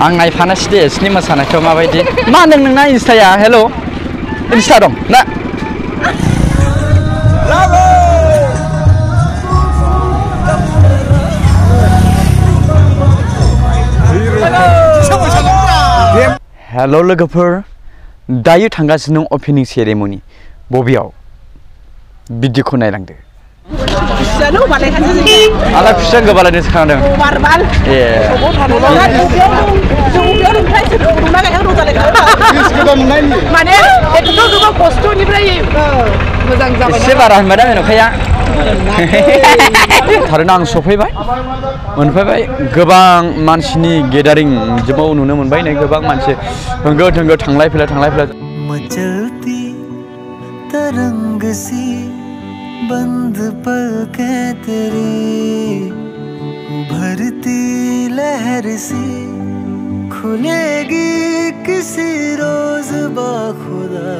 आं नायफानासै दे बिसिनि मोसानायखौ माबायदि मा होनदों नोंना इन्स्टाया हेल' इन्स्टा दं ना हेल' लोगोफोर दायो थांगासिनो दं अपेनिं सेरेमनि बबेयाव भिडिअखौ नायलांदो आला खुसिया गोबालायनोसो खोनादों एसे बारा होनबाय दा मेन'खाया थारैनो आं सफैबाय मोनफैबाय गोबां मानसिनि गेदारिं जोबाव नुनो मोनबाय नै गोबां मानसि होंगो दोंगो थांलाय फैलाय मचलती तरंग सी बंद पलकें तेरी उभरती लहर सी खुलेगी किसी रोज बाखुदा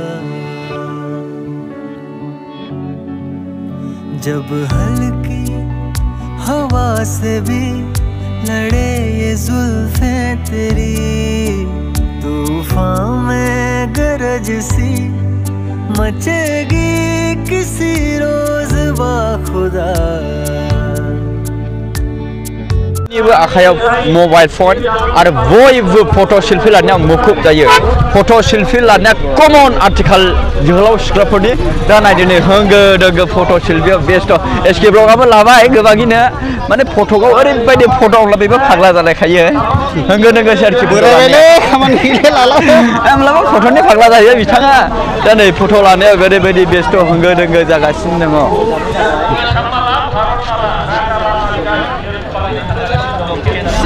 जब हल्की हवा से भी लड़े ये जुल्फें तेरी तूफान में गरज सी मचेगी किसी रोज बाखुदा आखायाव मबाइल फन आरो बयबो फट' सेल्फि लानायाव मुखुब जायो फट' सेल्फि लानाया कमन आथिखाल जोहोलाव सिख्लाफोरनि दा नायदो नै होंगो दोंगो फट' सेल्फियाव बेस्थ' एसके ब्लगाबो लाबाय गोबाङैनो माने फट'खौ ओरैबायदि फट' अब्ला बेबो फाग्ला जालायखायो होंगो दोंगो सेल्फि होमब्लाबो फट'नि फाग्ला जायो बिथाङा दा नै फट' लानायाव ओरैबायदि बेस्थ' होंगो दोंगो जागासिनो दङ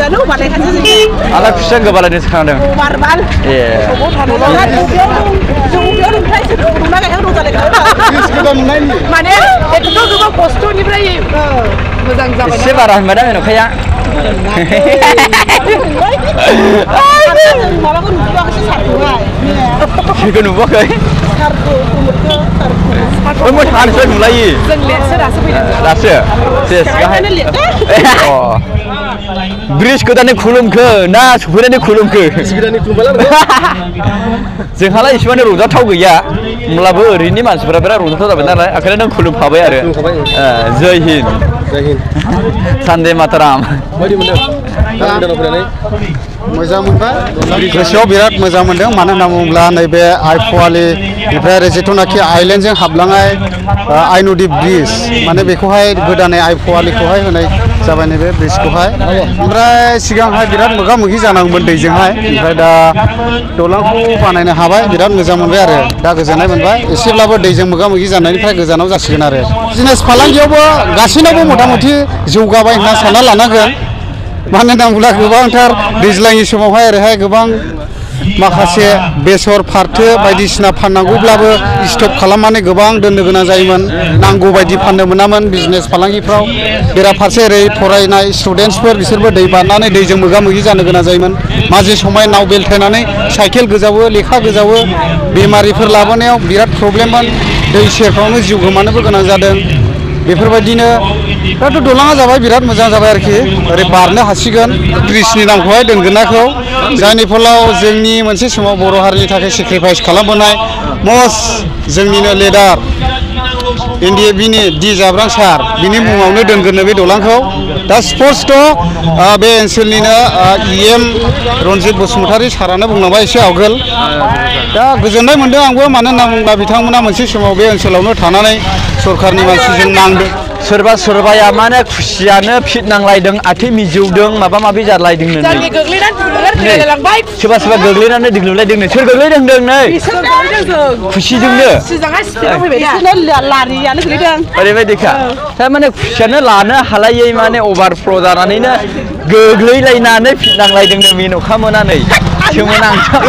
आला खुसिया गोबालायनोसो खोनादों एसे बारा होनबाय दा मेन'खाया बेखौ नुबोआखै मोसानोसो नुलायो दासो ब्रिज गोदानै खुलुमखो ना सफैनानै खुलुमखो जोंहालाय एसेबां रंजाथाव गैया होमब्लाबो ओरैनि मानसिफोरा बिराद रंजाथाव जाबाय नालाय ओंखायनो नों खुलुमफाबाय आरो जय हिन्द सान्दे माताराम मोजां मोनबाय गोसोआव बिराद मोजां मोनदों मानो होनना बुङोब्ला नैबे आइफवालिनिफ्राय जिथुनाखि आइलेण्डजों हाबलांनाय आइ नदि ब्रिज माने बेखौहाय गोदानै आइफवालिखौहाय होनाय जाबाय नैबे ब्रिजखौहाय ओमफ्राय सिगांहाय बिराद मोगा मोगि जानांगौमोन दैजोंहाय ओमफ्राय दा दलांखौ बानायनो हाबाय बिराद मोजां मोनबाय आरो दा गोजोननाय मोनबाय एसेब्लाबो दैजों मोगा मोगि जानायनिफ्राय गोजानाव जासिगोन आरो बिजनेस फालांगियावबो गासैनावबो मथा-मथि जौगाबाय होनना सानना लानांगोन मानो होनना बुङोब्ला गोबांथार दैज्लांनि समावहाय ओरैहाय गोबां माखासे बेसर फाथो बायदिसिना फाननांगौब्लाबो स्टक खालामनानै गोबां दोननो गोनां जायोमोन नांगौ बायदि फाननो मोनामोन बिजनेस फालांगिफ्राव बेराफारसे ओरै फरायनाय स्टुडेन्टसफोर बिसोरबो दै बारनानै दैजों मोगा मोगि जानो गोनां जायोमोन माजे समाय नाव बेलथायनानै साइकेल गोजावो लेखा गोजावो बेमारिफोर लाबोनायाव बिराद प्रब्लेममोन दै सेरफ्रावनो जिउ गोमानोबो गोनां जादों बेफोरबायदिनो दाथ' दलाङा जाबाय बिराद मोजां जाबाय आरोखि ओरै बारनो हासिगोन ब्रिजनि नामखौहाय दोनगोनाखौ जायनि फलाव जोंनि मोनसे समाव बर' हारिनि थाखाय सेक्रिफाइस खालामबोनाय मस्ट जोंनिनो लिडार एनडिएफबिनि डि जाब्रां सार बिनि मुङावनो दोनगोनो बे दलांखौ दा स्पष्ट बे ओनसोलनिनो इएम रन्जित बसुमतारी सारानो बुंलांबाय एसे आवगोल दा गोजोननाय मोनदों आंबो मानो होनना बुङोब्ला बिथांमोना मोनसे समाव बे ओनसोलावनो थानानै सरकारनि मानसिजों नांदों सोरबा सोरबाया माने खुसियानो फिट नांलायदों आथिं मिजौदों माबा माबि जालायदोंनो सोरबा सोरबा गोग्लैनानै दिग्लुलायदोंनो सोर गोग्लैदों नै खुसिजोंनो ओरैबायदिखा थारमाने खुसियानो लानो हालायै माने अभारफ्ल' जानानैनो गोग्लैलायनानै फिट नांलायदोंनो मेन'खा मोनानै सोमोनांथाव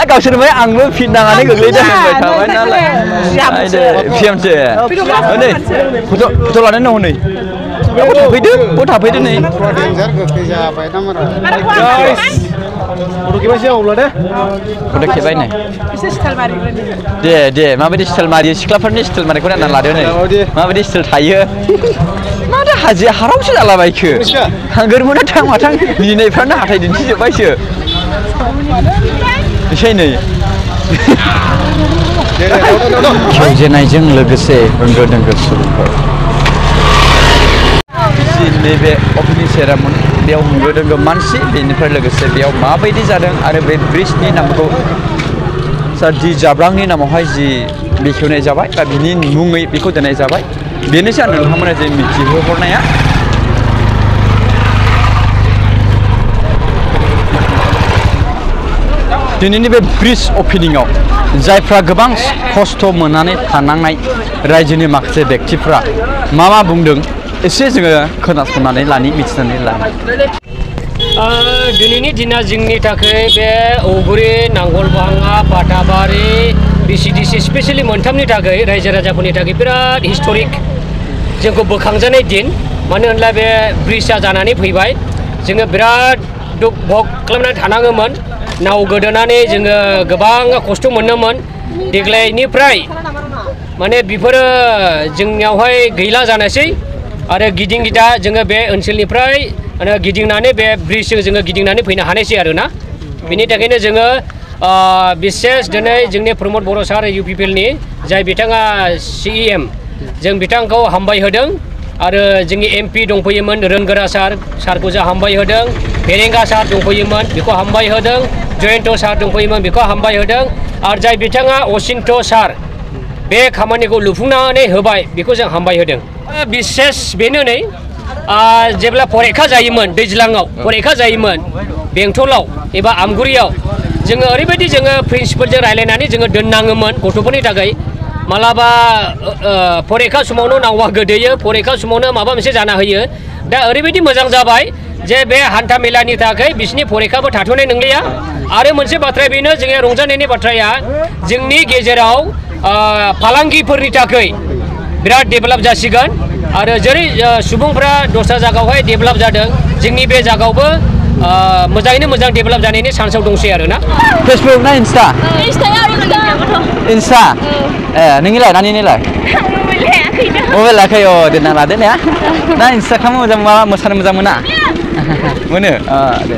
गावसोरनिफ्राय आंबो फिट नांनानै गोग्लैदों होनबाय थाबाय नालाय पिएमसो नै फट' लानो दङ नै थाफैदो नै फट' खेबाय नै दे माबायदि स्टाइल मारियो सिख्लाफोरनि स्टाइल मारिखौ नायनानै लादो नै माबायदि स्टाइल थायो माथो हाजो हारावसो जालाबायखो हांगोरमोना थां माथां मिनिनायफ्रानो हाथाय दिन्थिजोब्बायसो एसेनै खेवजेनायजों लोगोसे होंगो दोंगो सुबुंफोर नैबे अपेनिं सेरेमनि बेयाव होंगो दोंगो मानसि बेनिफ्राय लोगोसे बेयाव माबायदि जादों आरो बे ब्रिजनि नामखौ जि जाब्रांनि नामावहाय जि बेखेवनाय जाबाय बा बिनि मुङै बेखौ दोननाय जाबाय बेनोसै आं नोंथांमोना जे मिथिहोहरनाया दिनैनि बे ब्रिज अपेनिंआव जायफ्रा गोबां खस्थ' मोननानै थानांनाय रायजोनि माखासे बेक्तिफ्रा मा बुंदों एसे जोङो खोनासंनानै मिथिनानै लानि दिनैनि दिना जोंनि थाखाय बे औगुरि नांगलबाङा बाटाबारि बिसिडिसि स्पेसियेलि मोनथामनि थाखाय रायजो राजाफोरनि थाखाय बिराद हिस्टरिक जोंखौ बोखांजानाय दिन मानो होनब्ला बे ब्रिजआ जानानै फैबाय जोङो बिराद दुख भग खालामनानै थानाङोमोन नाव गोदोनानै जोङो गोबां खस्थ' मोनोमोन देग्लायनिफ्राय माने बेफोरो जोंनियावहाय गैला जानोसै आरो गिदिं गिदा जोङो बे ओनसोलनिफ्राय गिदिंनानै बे ब्रिजजों जोङो गिदिंनानै फैनो हानायसै आरोना बेनि थाखायनो जोङो बिसेस दिनै जोंनि प्रमद बर' सार UPPLनि जाय बिथाङा CEM जों बिथांखौ हामबाय होदों आरो जोंनि MP दंफैयोमोन रोनगोरा सारखौ जों हामबाय होदों फेरेंगा सार दंफैयोमोन बेखौ हामबाय होदों जयन्त सार दंफैयोमोन बेखौ हामबाय होदों आरो जाय बिथाङा असिन्त सार बे खामानिखौ लुफुंनानै होबाय बेखौ जों हामबाय होदों बिसेस बेनो नै जेब्ला फरिखा जायोमोन दैज्लाङाव फरिखा जायोमोन बेंटलाव एबा आमगुरियाव जोङो ओरैबायदि जोङो प्रिन्सिपालजों रायलायनानै जोङो दोननाङोमोन गथ'फोरनि थाखाय मालाबा फरिखा समावनो नावा गोदोयो फरिखा समावनो माबा मोनसे जाना होयो दा ओरैबायदि मोजां जाबाय जे बे हान्था मेलानि थाखाय बिसिनि फरिखाबो थाथ'नाय नंलिया आरो मोनसे बाथ्राया बेनो जोंनि रंजानायनि बाथ्राया जोंनि गेजेराव फालांगिफोरनि थाखाय बिराद डेभेलप जासिगोन आरो जेरै सुबुंफ्रा दस्रा जायगायावहाय डेभेलप जादों जोंनि बे जायगायावबो मोजाङैनो मोजां डेभेलप जानायनि चान्सआव दंसै आरोना फेसबुक ना इन्स्टा इन्स्टा नोंनिलाय नानिलाय मबाइल लायाखै देनां लादो ने ना इन्स्टा खालामो मोजां मोसानो मोजां मोना मोनो दे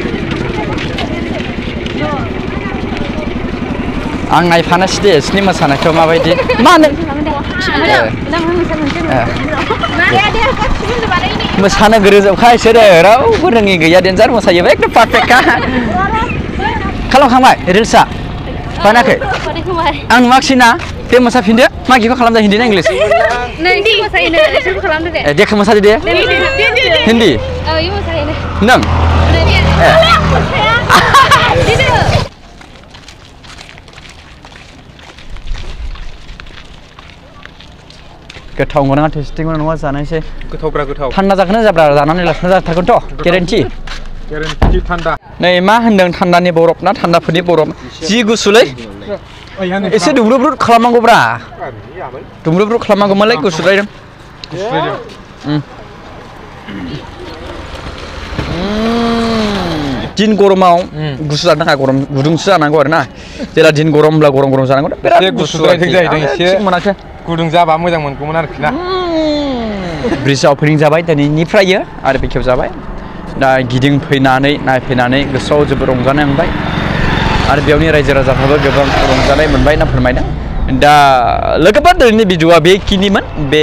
आं नायफानोसै दे बिसिनि मोसानायखौ माबायदि मा होनो मोसानो गोरोंजोबखा इसोरो रावबो रोङि गैया डेन्जार मोसायो एकदम पारफेक्टखा खालामखांबाय रिल्सआ बानायाखै आं नुवाखिसै ना दे मोसाफिनदो मागिखौ खालामदो हिन्दी ना इंलिस देखो मोसादो दे हिन्दी नों गोथाव मोना टेस्टिं नङा जानायसै गोथावब्रा गोथाव थान्दा जागोन जाब्रा जानानै लाखिना जाथारगोनथ' गेरेन्टि थान्दा नै मा होनदों थान्दानि बरफ ना थान्दाफोरनि बरफ जि गुसुलै एसे दुंब्रुद खालामनांगौब्रा दुंब्रुद खालामनांगौमोनलै गुसुद्रायदों दिन गरमाव गुसु जानो थाखाय गरम गुदुंसो जानांगौ आरोना जेला दिन गरमब्ला गरम जानांगौ बिराद गुसु जाहैदों एसे मोनाखै गुदुं जाबा मोजां मोनगौमोन आरोखि ना ब्रिजआव अपेनिं जाबाय दिनैनिफ्रायो आरो बेखेव जाबाय दा गिदिंफैनानै नायफैनानै गोसोआव जोबोद रंजानाय मोनबाय आरो बेयावनि रायजो राजाफ्राबो गोबां रंजानाय मोनबाय ना फोरमायदों दा लोगोफोर दिनैनि भिडिअआ बेखिनिमोन बे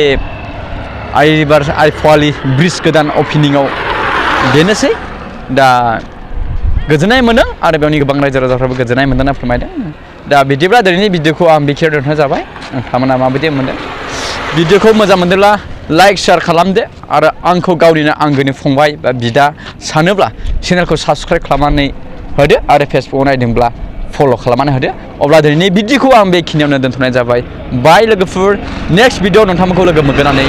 आइफवालि ब्रिज गोदान अपेनिंआव बेनोसै दा गोजोननाय मोनदों आरो बेयावनि गोबां रायजो राजाफ्राबो गोजोननाय मोनदों ना फोरमायदों दा बिदिब्ला दिनैनि भिडिअखौ आं बेखिनियाव दोनथ'नाय जाबाय नोंथांमोना माबायदि मोनदों भिडिअखौ मोजां मोनदोंब्ला लाइक शेयार खालामदो आरो आंखौ गावनिनो आंगोनि फंबाय बा बिदा सानोब्ला चेनेलखौ साबस्क्राइब खालामनानै होदो आरो फेसबुकआव नायदोंब्ला फल' खालामनानै होदो अब्ला दिनैनि भिडिअखौ आं बेखिनियावनो दोनथ'नाय जाबाय बाय लोगोफोर नेक्स्ट भिडिअ नोंथांमोनखौ लोगो मोनगोन होननानै